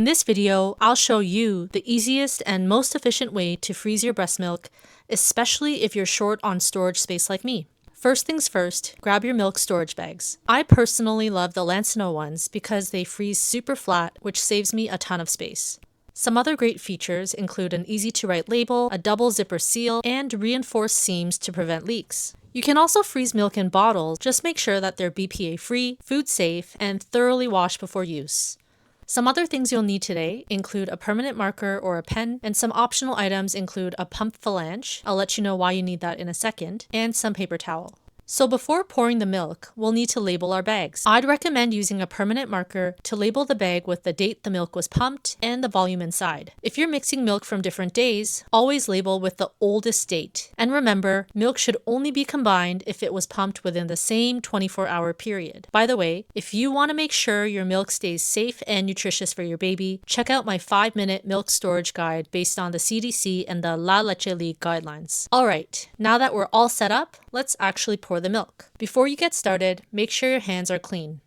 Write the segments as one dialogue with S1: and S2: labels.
S1: In this video, I'll show you the easiest and most efficient way to freeze your breast milk, especially if you're short on storage space like me. First things first, grab your milk storage bags. I personally love the Lancino ones because they freeze super flat, which saves me a ton of space. Some other great features include an easy-to-write label, a double zipper seal, and reinforced seams to prevent leaks. You can also freeze milk in bottles, just make sure that they're BPA-free, food-safe, and thoroughly washed before use. Some other things you'll need today include a permanent marker or a pen, and some optional items include a pump phalange, I'll let you know why you need that in a second, and some paper towel. So before pouring the milk, we'll need to label our bags. I'd recommend using a permanent marker to label the bag with the date the milk was pumped and the volume inside. If you're mixing milk from different days, always label with the oldest date. And remember, milk should only be combined if it was pumped within the same 24-hour period. By the way, if you want to make sure your milk stays safe and nutritious for your baby, check out my 5-minute milk storage guide based on the CDC and the La Leche League guidelines. Alright, now that we're all set up, let's actually pour the milk. Before you get started, make sure your hands are clean.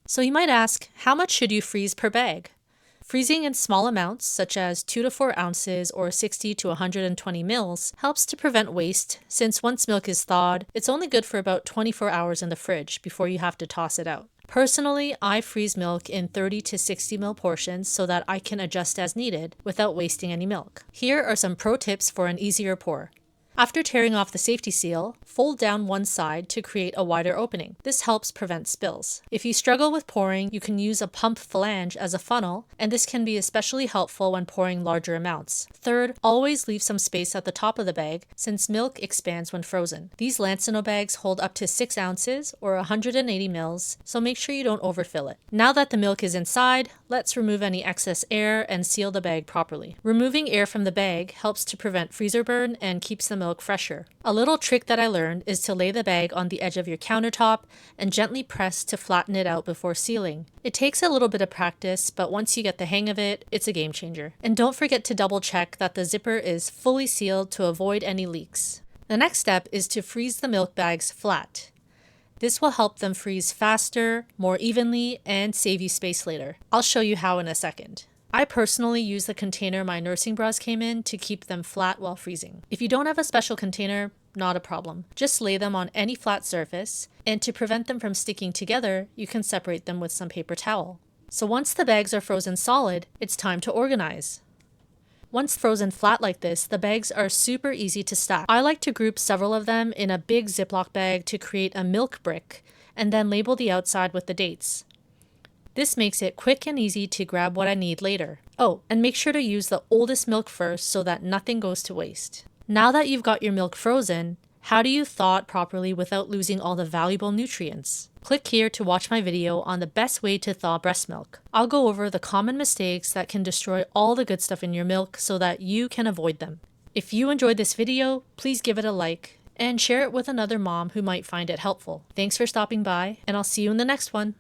S1: So you might ask, how much should you freeze per bag? Freezing in small amounts, such as 2 to 4 ounces or 60 to 120 mils, helps to prevent waste, since once milk is thawed, it's only good for about 24 hours in the fridge before you have to toss it out. Personally, I freeze milk in 30 to 60 ml portions so that I can adjust as needed without wasting any milk. Here are some pro tips for an easier pour. After tearing off the safety seal, fold down one side to create a wider opening. This helps prevent spills. If you struggle with pouring, you can use a pump phalange as a funnel, and this can be especially helpful when pouring larger amounts. Third, always leave some space at the top of the bag since milk expands when frozen. These Lancino bags hold up to 6 ounces or 180 mils, so make sure you don't overfill it. Now that the milk is inside, let's remove any excess air and seal the bag properly. Removing air from the bag helps to prevent freezer burn and keeps the milk fresher. A little trick that I learned is to lay the bag on the edge of your countertop and gently press to flatten it out before sealing. It takes a little bit of practice, but once you get the hang of it, it's a game changer. And don't forget to double check that the zipper is fully sealed to avoid any leaks. The next step is to freeze the milk bags flat. This will help them freeze faster, more evenly, and save you space later. I'll show you how in a second. I personally use the container my nursing bras came in to keep them flat while freezing. If you don't have a special container, not a problem. Just lay them on any flat surface, and to prevent them from sticking together, you can separate them with some paper towel. So once the bags are frozen solid, it's time to organize. Once frozen flat like this, the bags are super easy to stack. I like to group several of them in a big Ziploc bag to create a milk brick, and then label the outside with the dates. This makes it quick and easy to grab what I need later. Oh, and make sure to use the oldest milk first so that nothing goes to waste. Now that you've got your milk frozen, how do you thaw it properly without losing all the valuable nutrients? Click here to watch my video on the best way to thaw breast milk. I'll go over the common mistakes that can destroy all the good stuff in your milk so that you can avoid them. If you enjoyed this video, please give it a like and share it with another mom who might find it helpful. Thanks for stopping by, and I'll see you in the next one.